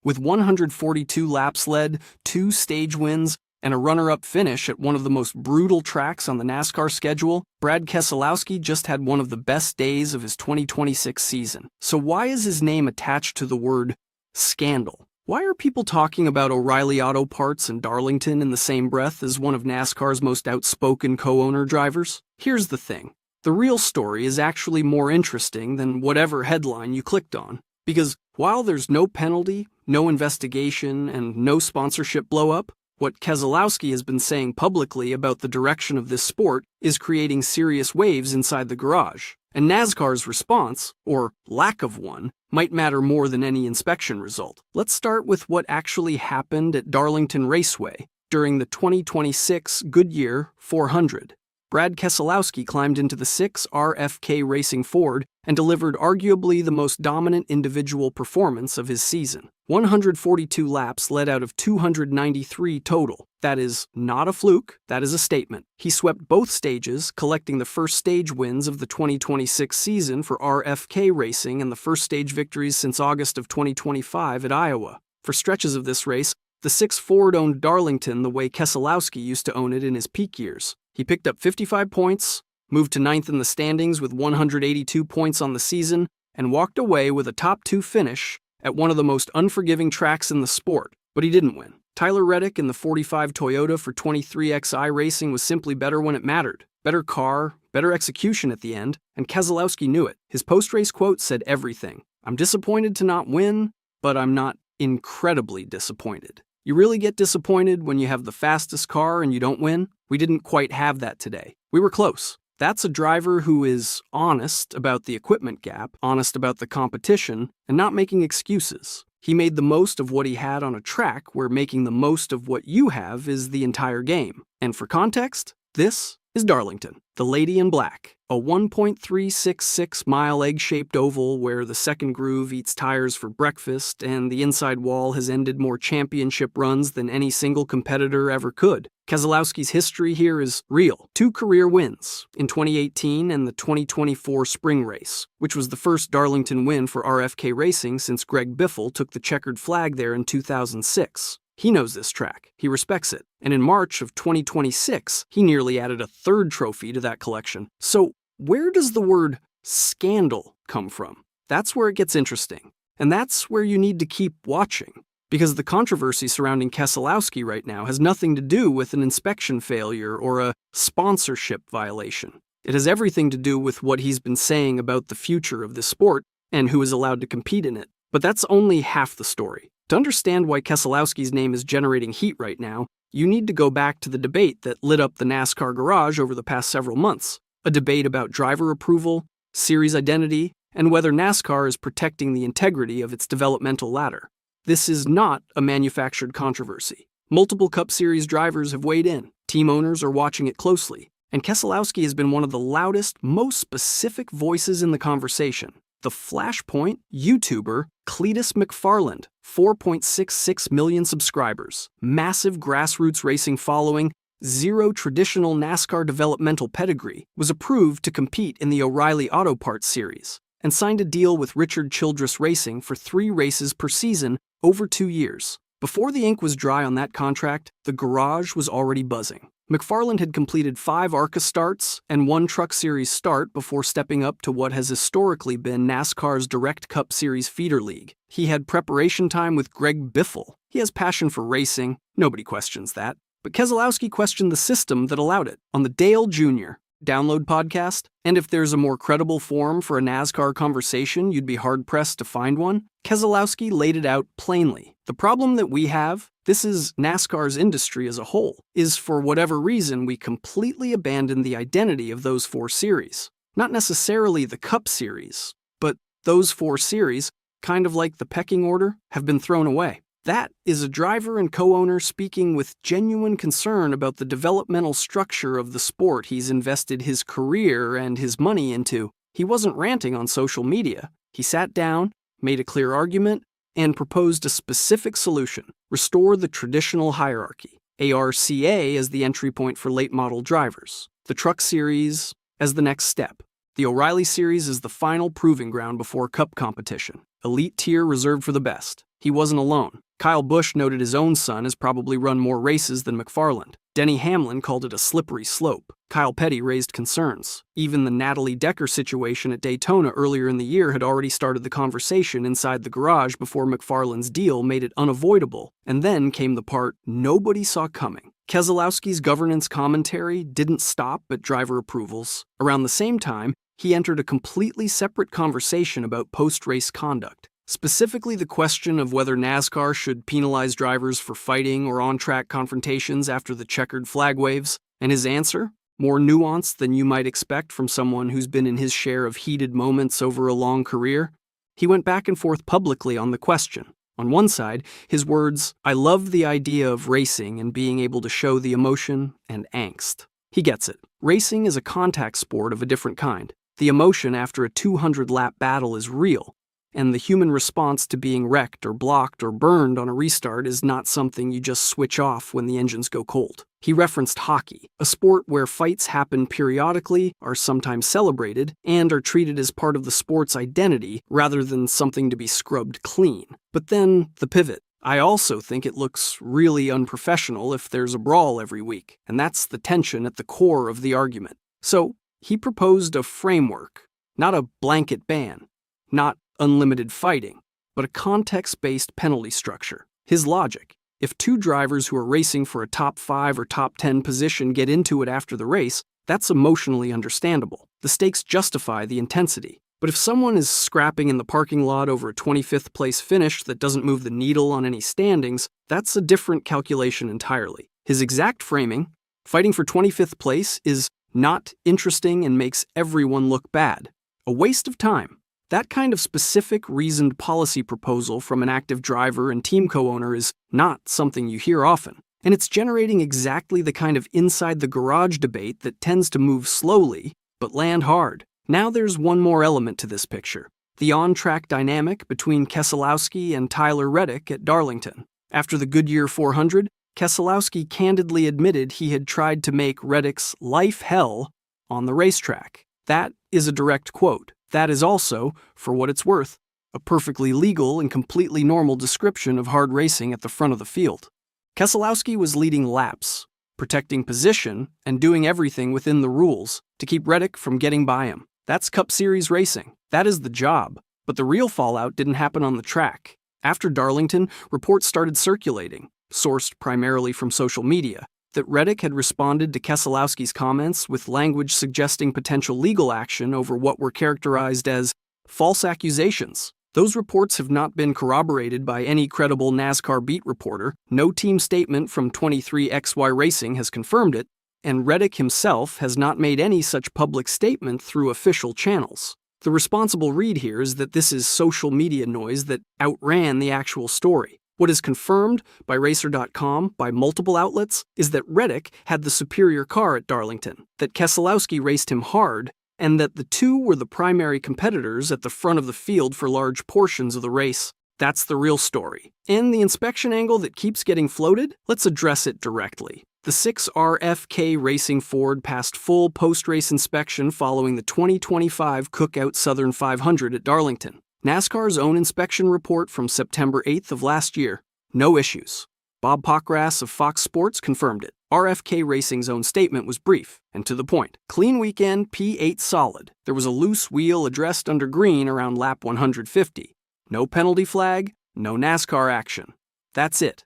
With 142 laps led, 2 stage wins, and a runner-up finish at one of the most brutal tracks on the NASCAR schedule, Brad Keselowski just had one of the best days of his 2026 season. So why is his name attached to the word scandal? Why are people talking about O'Reilly Auto Parts and Darlington in the same breath as one of NASCAR's most outspoken co-owner drivers? Here's the thing. The real story is actually more interesting than whatever headline you clicked on. Because while there's no penalty, no investigation, and no sponsorship blow-up, what Keselowski has been saying publicly about the direction of this sport is creating serious waves inside the garage. And NASCAR's response, or lack of one, might matter more than any inspection result. Let's start with what actually happened at Darlington Raceway during the 2026 Goodyear 400. Brad Keselowski climbed into the 6 RFK Racing Ford and delivered arguably the most dominant individual performance of his season. 142 laps led out of 293 total. That is not a fluke, that is a statement. He swept both stages, collecting the first stage wins of the 2026 season for RFK Racing and the first stage victories since August of 2025 at Iowa. For stretches of this race, the 6 Ford owned Darlington the way Keselowski used to own it in his peak years. He picked up 55 points, moved to 9th in the standings with 182 points on the season, and walked away with a top 2 finish at one of the most unforgiving tracks in the sport. But he didn't win. Tyler Reddick in the 45 Toyota for 23XI Racing was simply better when it mattered. Better car, better execution at the end, and Keselowski knew it. His post-race quote said everything. "I'm disappointed to not win, but I'm not incredibly disappointed." You really get disappointed when you have the fastest car and you don't win? We didn't quite have that today. We were close. That's a driver who is honest about the equipment gap, honest about the competition, and not making excuses. He made the most of what he had on a track where making the most of what you have is the entire game. And for context, this is Darlington, the Lady in Black, a 1.366-mile egg-shaped oval where the second groove eats tires for breakfast and the inside wall has ended more championship runs than any single competitor ever could. Keselowski's history here is real. 2 career wins, in 2018 and the 2024 spring race, which was the first Darlington win for RFK Racing since Greg Biffle took the checkered flag there in 2006. He knows this track. He respects it. And in March of 2026, he nearly added a 3rd trophy to that collection. So where does the word scandal come from? That's where it gets interesting. And that's where you need to keep watching. Because the controversy surrounding Keselowski right now has nothing to do with an inspection failure or a sponsorship violation. It has everything to do with what he's been saying about the future of this sport and who is allowed to compete in it. But that's only half the story. To understand why Keselowski's name is generating heat right now, you need to go back to the debate that lit up the NASCAR garage over the past several months. A debate about driver approval, series identity, and whether NASCAR is protecting the integrity of its developmental ladder. This is not a manufactured controversy. Multiple Cup Series drivers have weighed in. Team owners are watching it closely. And Keselowski has been one of the loudest, most specific voices in the conversation. The Flashpoint YouTuber Cleetus McFarland, 4.66 million subscribers, massive grassroots racing following, 0 traditional NASCAR developmental pedigree, was approved to compete in the O'Reilly Auto Parts series, and signed a deal with Richard Childress Racing for 3 races per season over 2 years. Before the ink was dry on that contract, the garage was already buzzing. McFarland had completed 5 ARCA starts and 1 Truck Series start before stepping up to what has historically been NASCAR's Direct Cup Series feeder league. He had preparation time with Greg Biffle. He has passion for racing. Nobody questions that. But Keselowski questioned the system that allowed it. On the Dale Jr. Download podcast, and if there's a more credible forum for a NASCAR conversation, you'd be hard-pressed to find one, Keselowski laid it out plainly. The problem that we have, this is NASCAR's industry as a whole, is for whatever reason we completely abandoned the identity of those 4 series. Not necessarily the Cup Series, but those 4 series, kind of like the pecking order, have been thrown away. That is a driver and co-owner speaking with genuine concern about the developmental structure of the sport he's invested his career and his money into. He wasn't ranting on social media. He sat down, made a clear argument, and proposed a specific solution: restore the traditional hierarchy. ARCA as the entry point for late model drivers. The Truck Series as the next step. The O'Reilly Series is the final proving ground before Cup competition. elite tier reserved for the best. He wasn't alone. Kyle Busch noted his own son has probably run more races than McFarland. Denny Hamlin called it a slippery slope. Kyle Petty raised concerns. Even the Natalie Decker situation at Daytona earlier in the year had already started the conversation inside the garage before McFarland's deal made it unavoidable. And then came the part nobody saw coming. Keselowski's governance commentary didn't stop at driver approvals. Around the same time, he entered a completely separate conversation about post-race conduct. Specifically the question of whether NASCAR should penalize drivers for fighting or on-track confrontations after the checkered flag waves, and his answer? More nuanced than you might expect from someone who's been in his share of heated moments over a long career. He went back and forth publicly on the question. On one side, his words, "I love the idea of racing and being able to show the emotion and angst." He gets it. Racing is a contact sport of a different kind. The emotion after a 200-lap battle is real. And the human response to being wrecked or blocked or burned on a restart is not something you just switch off when the engines go cold. He referenced hockey, a sport where fights happen periodically, are sometimes celebrated, and are treated as part of the sport's identity rather than something to be scrubbed clean. But then, the pivot. I also think it looks really unprofessional if there's a brawl every week, and that's the tension at the core of the argument. So, he proposed a framework, not a blanket ban, not unlimited fighting, but a context-based penalty structure. His logic: if two drivers who are racing for a top 5 or top 10 position get into it after the race, that's emotionally understandable. The stakes justify the intensity. But if someone is scrapping in the parking lot over a 25th place finish that doesn't move the needle on any standings, that's a different calculation entirely. His exact framing, fighting for 25th place, is not interesting and makes everyone look bad. A waste of time. That kind of specific, reasoned policy proposal from an active driver and team co-owner is not something you hear often, and it's generating exactly the kind of inside-the-garage debate that tends to move slowly, but land hard. Now there's one more element to this picture: the on-track dynamic between Keselowski and Tyler Reddick at Darlington. After the Goodyear 400, Keselowski candidly admitted he had tried to make Reddick's life hell on the racetrack. That is a direct quote. That is also, for what it's worth, a perfectly legal and completely normal description of hard racing at the front of the field. Keselowski was leading laps, protecting position, and doing everything within the rules to keep Reddick from getting by him. That's Cup Series racing. That is the job. But the real fallout didn't happen on the track. After Darlington, reports started circulating, sourced primarily from social media, that Reddick had responded to Keselowski's comments with language suggesting potential legal action over what were characterized as false accusations. Those reports have not been corroborated by any credible NASCAR beat reporter. No team statement from 23XY Racing has confirmed it, and Reddick himself has not made any such public statement through official channels. The responsible read here is that this is social media noise that outran the actual story. What is confirmed by Racer.com by multiple outlets is that Reddick had the superior car at Darlington, that Keselowski raced him hard, and that the two were the primary competitors at the front of the field for large portions of the race. That's the real story. And the inspection angle that keeps getting floated? Let's address it directly. The 6 RFK Racing Ford passed full post-race inspection following the 2025 Cookout Southern 500 at Darlington. NASCAR's own inspection report from September 8th of last year. No issues. Bob Pockras of Fox Sports confirmed it. RFK Racing's own statement was brief and to the point. Clean weekend, P8 solid. There was a loose wheel addressed under green around lap 150. No penalty flag, no NASCAR action. That's it.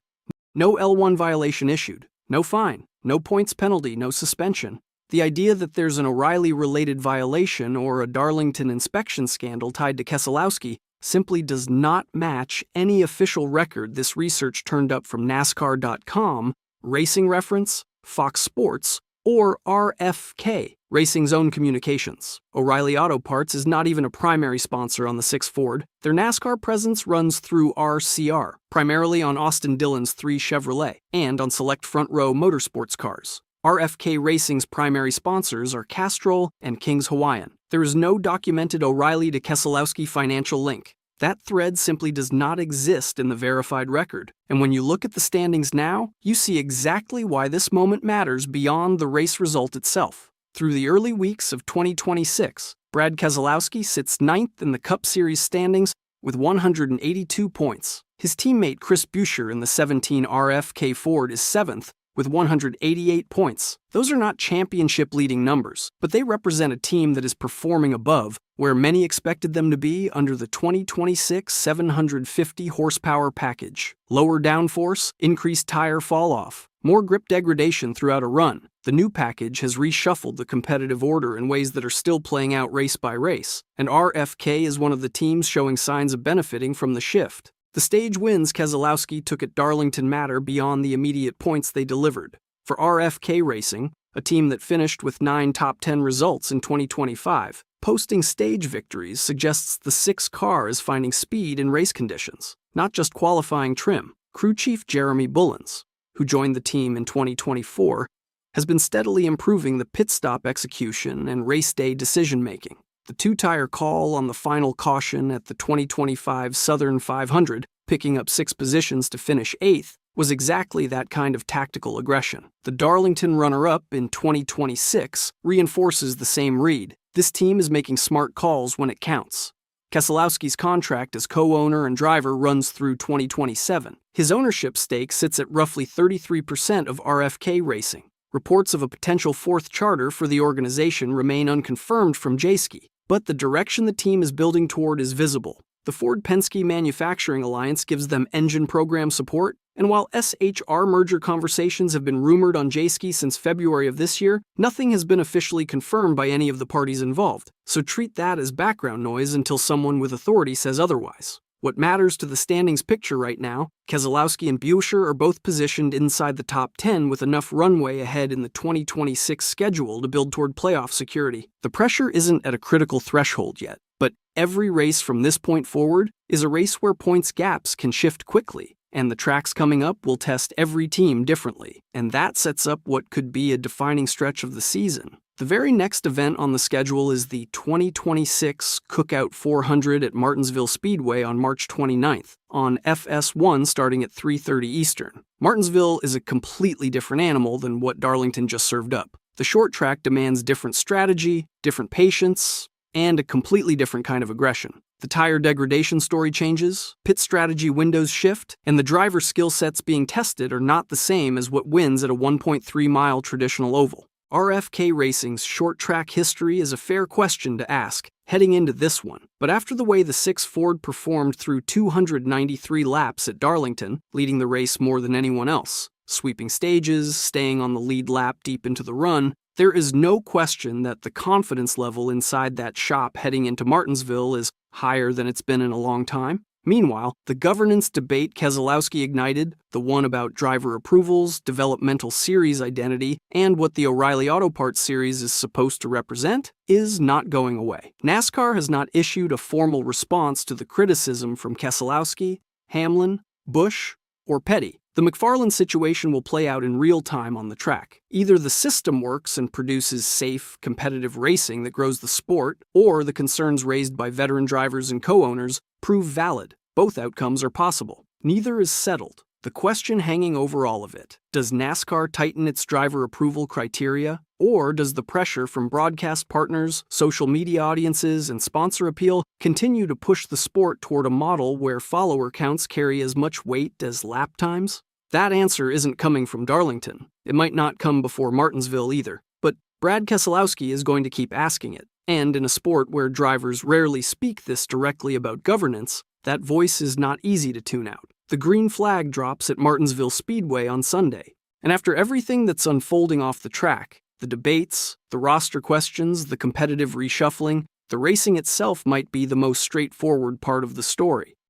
No L1 violation issued. No fine. No points penalty, no suspension. The idea that there's an O'Reilly-related violation or a Darlington inspection scandal tied to Keselowski simply does not match any official record this research turned up from NASCAR.com, Racing Reference, Fox Sports, or RFK, Racing's own communications. O'Reilly Auto Parts is not even a primary sponsor on the 6 Ford. Their NASCAR presence runs through RCR, primarily on Austin Dillon's 3 Chevrolet, and on select front-row motorsports cars. RFK Racing's primary sponsors are Castrol and King's Hawaiian. There is no documented O'Reilly to Keselowski financial link. That thread simply does not exist in the verified record. And when you look at the standings now, you see exactly why this moment matters beyond the race result itself. Through the early weeks of 2026, Brad Keselowski sits 9th in the Cup Series standings with 182 points. His teammate Chris Buescher in the 17 RFK Ford is 7th, with 188 points. Those are not championship-leading numbers, but they represent a team that is performing above where many expected them to be under the 2026 750 horsepower package. Lower downforce, increased tire fall-off, more grip degradation throughout a run. The new package has reshuffled the competitive order in ways that are still playing out race by race, and RFK is one of the teams showing signs of benefiting from the shift. The stage wins Keselowski took at Darlington matter beyond the immediate points they delivered. For RFK Racing, a team that finished with 9 top 10 results in 2025, posting stage victories suggests the 6 car is finding speed in race conditions, not just qualifying trim. Crew chief Jeremy Bullins, who joined the team in 2024, has been steadily improving the pit stop execution and race day decision-making. The 2-tire call on the final caution at the 2025 Southern 500, picking up 6 positions to finish 8th, was exactly that kind of tactical aggression. The Darlington runner-up in 2026 reinforces the same read. This team is making smart calls when it counts. Keselowski's contract as co-owner and driver runs through 2027. His ownership stake sits at roughly 33% of RFK Racing. Reports of a potential 4th charter for the organization remain unconfirmed from Jayski, but the direction the team is building toward is visible. The Ford-Penske Manufacturing Alliance gives them engine program support, and while SHR merger conversations have been rumored on Jayski since February of this year, nothing has been officially confirmed by any of the parties involved, so treat that as background noise until someone with authority says otherwise. What matters to the standings picture right now, Keselowski and Buescher are both positioned inside the top 10 with enough runway ahead in the 2026 schedule to build toward playoff security. The pressure isn't at a critical threshold yet, but every race from this point forward is a race where points gaps can shift quickly, and the tracks coming up will test every team differently, and that sets up what could be a defining stretch of the season. The very next event on the schedule is the 2026 Cookout 400 at Martinsville Speedway on March 29th, on FS1 starting at 3:30 Eastern. Martinsville is a completely different animal than what Darlington just served up. The short track demands different strategy, different patience, and a completely different kind of aggression. The tire degradation story changes, pit strategy windows shift, and the driver skill sets being tested are not the same as what wins at a 1.3-mile traditional oval. RFK Racing's short-track history is a fair question to ask heading into this one, but after the way the 6 Ford performed through 293 laps at Darlington, leading the race more than anyone else, sweeping stages, staying on the lead lap deep into the run, there is no question that the confidence level inside that shop heading into Martinsville is higher than it's been in a long time. Meanwhile, the governance debate Keselowski ignited, the one about driver approvals, developmental series identity, and what the O'Reilly Auto Parts series is supposed to represent, is not going away. NASCAR has not issued a formal response to the criticism from Keselowski, Hamlin, Busch, or Petty. The McFarland situation will play out in real time on the track. Either the system works and produces safe, competitive racing that grows the sport, or the concerns raised by veteran drivers and co-owners prove valid. Both outcomes are possible. Neither is settled. The question hanging over all of it, does NASCAR tighten its driver approval criteria, or does the pressure from broadcast partners, social media audiences, and sponsor appeal continue to push the sport toward a model where follower counts carry as much weight as lap times? That answer isn't coming from Darlington. It might not come before Martinsville either, but Brad Keselowski is going to keep asking it. And in a sport where drivers rarely speak this directly about governance, that voice is not easy to tune out. The green flag drops at Martinsville Speedway on Sunday, and after everything that's unfolding off the track, the debates, the roster questions, the competitive reshuffling, the racing itself might be the most straightforward part of the story.